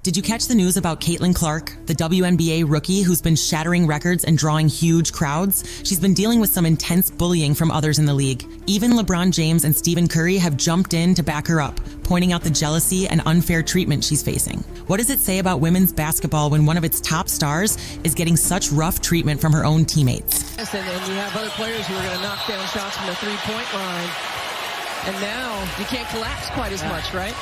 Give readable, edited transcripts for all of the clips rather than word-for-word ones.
Did you catch the news about Caitlin Clark, the WNBA rookie who's been shattering records and drawing huge crowds? She's been dealing with some intense bullying from others in the league. Even LeBron James and Stephen Curry have jumped in to back her up, pointing out the jealousy and unfair treatment she's facing. What does it say about women's basketball when one of its top stars is getting such rough treatment from her own teammates? Yes, and you have other players who are going to knock down shots from the three-point line. And now you can't collapse quite as much, right?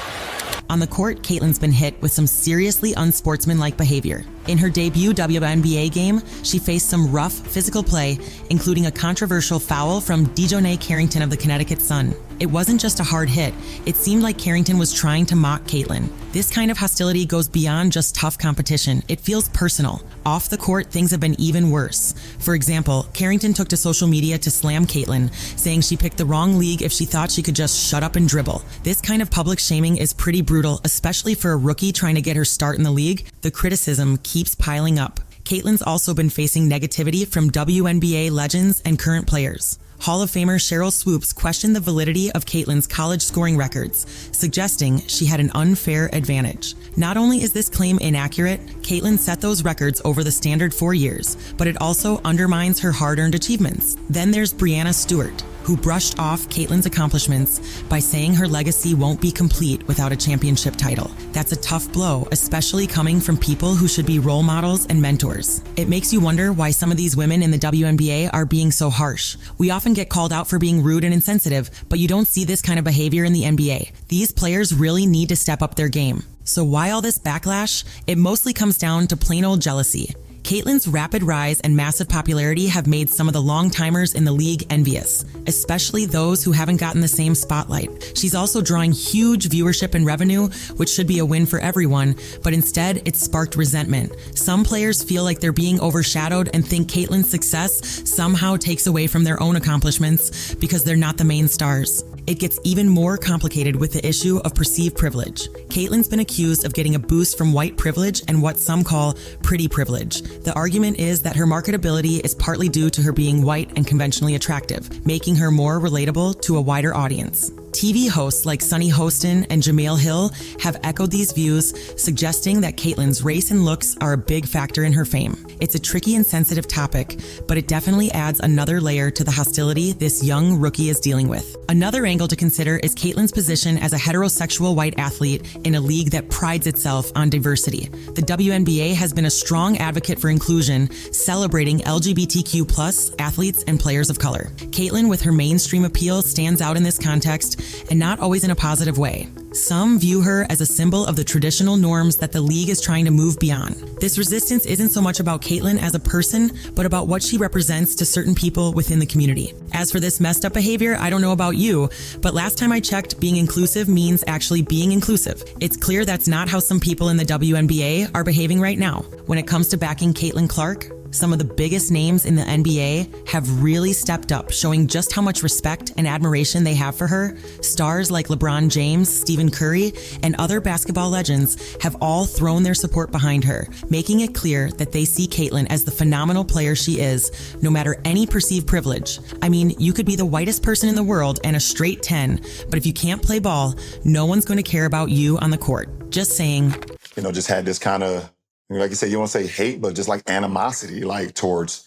On the court, Caitlin's been hit with some seriously unsportsmanlike behavior. In her debut WNBA game, she faced some rough physical play, including a controversial foul from Dejonae Carrington of the Connecticut Sun. It wasn't just a hard hit. It seemed like Carrington was trying to mock Caitlin. This kind of hostility goes beyond just tough competition. It feels personal. Off the court, things have been even worse. For example, Carrington took to social media to slam Caitlin, saying she picked the wrong league if she thought she could just shut up and dribble. This kind of public shaming is pretty brutal, especially for a rookie trying to get her start in the league. The criticism keeps piling up. Caitlin's also been facing negativity from WNBA legends and current players. Hall of Famer Cheryl Swoops questioned the validity of Caitlin's college scoring records, suggesting she had an unfair advantage. Not only is this claim inaccurate, Caitlin set those records over the standard 4 years, but it also undermines her hard-earned achievements. Then there's Breanna Stewart, who brushed off Caitlin's accomplishments by saying her legacy won't be complete without a championship title. That's a tough blow, especially coming from people who should be role models and mentors. It makes you wonder why some of these women in the WNBA are being so harsh. We often get called out for being rude and insensitive, but you don't see this kind of behavior in the NBA. These players really need to step up their game. So why all this backlash? It mostly comes down to plain old jealousy. Caitlin's rapid rise and massive popularity have made some of the long-timers in the league envious, especially those who haven't gotten the same spotlight. She's also drawing huge viewership and revenue, which should be a win for everyone, but instead it's sparked resentment. Some players feel like they're being overshadowed and think Caitlin's success somehow takes away from their own accomplishments because they're not the main stars. It gets even more complicated with the issue of perceived privilege. Caitlin's been accused of getting a boost from white privilege and what some call pretty privilege. The argument is that her marketability is partly due to her being white and conventionally attractive, making her more relatable to a wider audience. TV hosts like Sunny Hostin and Jemele Hill have echoed these views, suggesting that Caitlin's race and looks are a big factor in her fame. It's a tricky and sensitive topic, but it definitely adds another layer to the hostility this young rookie is dealing with. Another angle to consider is Caitlin's position as a heterosexual white athlete in a league that prides itself on diversity. The WNBA has been a strong advocate for inclusion, celebrating LGBTQ+ athletes and players of color. Caitlin, with her mainstream appeal, stands out in this context, and not always in a positive way. Some view her as a symbol of the traditional norms that the league is trying to move beyond. This resistance isn't so much about Caitlin as a person, but about what she represents to certain people within the community. As for this messed up behavior, I don't know about you, but last time I checked, being inclusive means actually being inclusive. It's clear that's not how some people in the WNBA are behaving right now. When it comes to backing Caitlin Clark, some of the biggest names in the NBA have really stepped up, showing just how much respect and admiration they have for her. Stars like LeBron James, Stephen Curry, and other basketball legends have all thrown their support behind her, making it clear that they see Caitlin as the phenomenal player she is, no matter any perceived privilege. I mean, you could be the whitest person in the world and a straight 10, but if you can't play ball, no one's going to care about you on the court. Just saying. Just had this kind of, like you said, you don't say hate, but just like animosity, like towards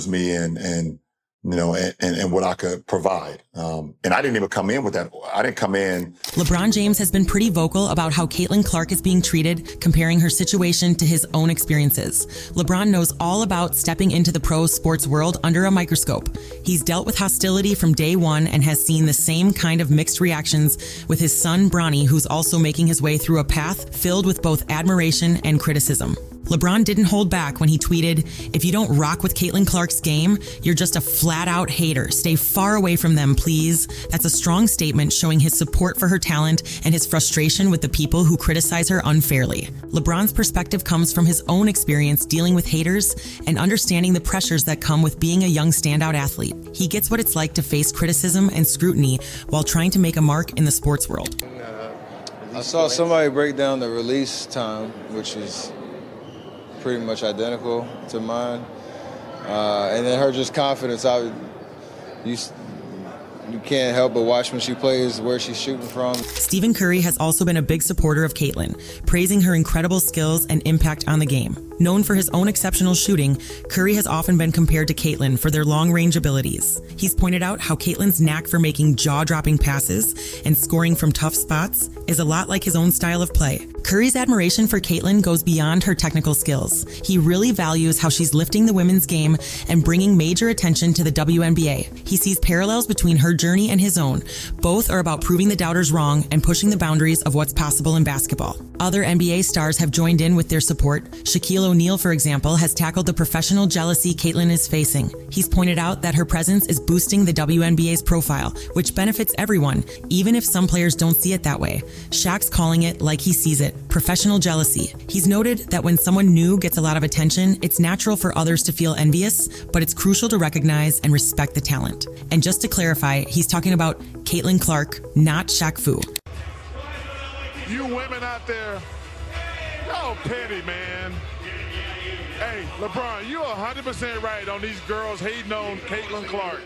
me and what I could provide. And I didn't even come in with that. I didn't come in. LeBron James has been pretty vocal about how Caitlin Clark is being treated, comparing her situation to his own experiences. LeBron knows all about stepping into the pro sports world under a microscope. He's dealt with hostility from day one and has seen the same kind of mixed reactions with his son, Bronny, who's also making his way through a path filled with both admiration and criticism. LeBron didn't hold back when he tweeted, "If you don't rock with Caitlin Clark's game, you're just a flat-out hater. Stay far away from them, please." That's a strong statement showing his support for her talent and his frustration with the people who criticize her unfairly. LeBron's perspective comes from his own experience dealing with haters and understanding the pressures that come with being a young standout athlete. He gets what it's like to face criticism and scrutiny while trying to make a mark in the sports world. I saw somebody break down the release time, which is pretty much identical to mine. And then her just confidence. You can't help but watch when she plays where she's shooting from. Stephen Curry has also been a big supporter of Caitlin, praising her incredible skills and impact on the game. Known for his own exceptional shooting, Curry has often been compared to Caitlin for their long-range abilities. He's pointed out how Caitlin's knack for making jaw-dropping passes and scoring from tough spots is a lot like his own style of play. Curry's admiration for Caitlin goes beyond her technical skills. He really values how she's lifting the women's game and bringing major attention to the WNBA. He sees parallels between her journey and his own. Both are about proving the doubters wrong and pushing the boundaries of what's possible in basketball. Other NBA stars have joined in with their support. Shaquille O'Neal, for example, has tackled the professional jealousy Caitlin is facing. He's pointed out that her presence is boosting the WNBA's profile, which benefits everyone, even if some players don't see it that way. Shaq's calling it like he sees it, professional jealousy. He's noted that when someone new gets a lot of attention, it's natural for others to feel envious, but it's crucial to recognize and respect the talent. And just to clarify, he's talking about Caitlin Clark, not Shaq Fu. You women out there, y'all petty, man. Hey, LeBron, you're 100% right on these girls hating on Caitlin Clark.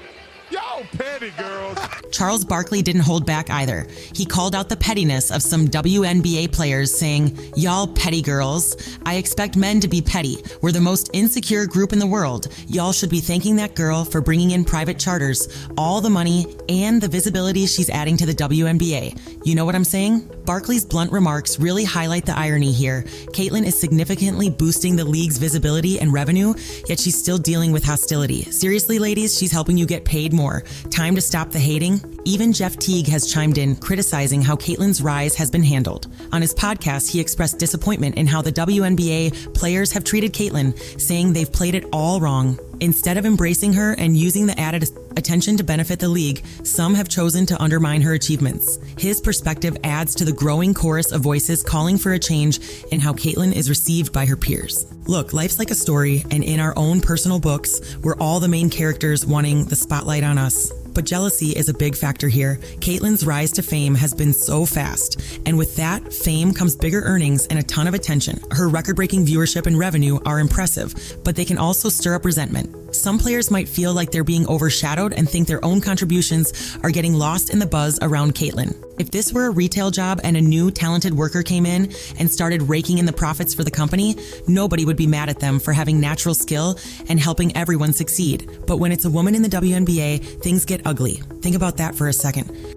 Y'all petty, girls. Charles Barkley didn't hold back either. He called out the pettiness of some WNBA players, saying, "Y'all petty girls. I expect men to be petty. We're the most insecure group in the world. Y'all should be thanking that girl for bringing in private charters, all the money, and the visibility she's adding to the WNBA. You know what I'm saying?" Barkley's blunt remarks really highlight the irony here. Caitlin is significantly boosting the league's visibility and revenue, yet she's still dealing with hostility. Seriously, ladies, she's helping you get paid more. Time to stop the hating? Even Jeff Teague has chimed in, criticizing how Caitlin's rise has been handled. On his podcast, he expressed disappointment in how the WNBA players have treated Caitlin, saying they've played it all wrong. Instead of embracing her and using the added attention to benefit the league, some have chosen to undermine her achievements. His perspective adds to the growing chorus of voices calling for a change in how Caitlin is received by her peers. Look, life's like a story, and in our own personal books, we're all the main characters wanting the spotlight on us. But jealousy is a big factor here. Caitlin's rise to fame has been so fast, and with that fame comes bigger earnings and a ton of attention. Her record-breaking viewership and revenue are impressive, but they can also stir up resentment. Some players might feel like they're being overshadowed and think their own contributions are getting lost in the buzz around Caitlin. If this were a retail job and a new talented worker came in and started raking in the profits for the company, nobody would be mad at them for having natural skill and helping everyone succeed. But when it's a woman in the WNBA, things get ugly. Think about that for a second.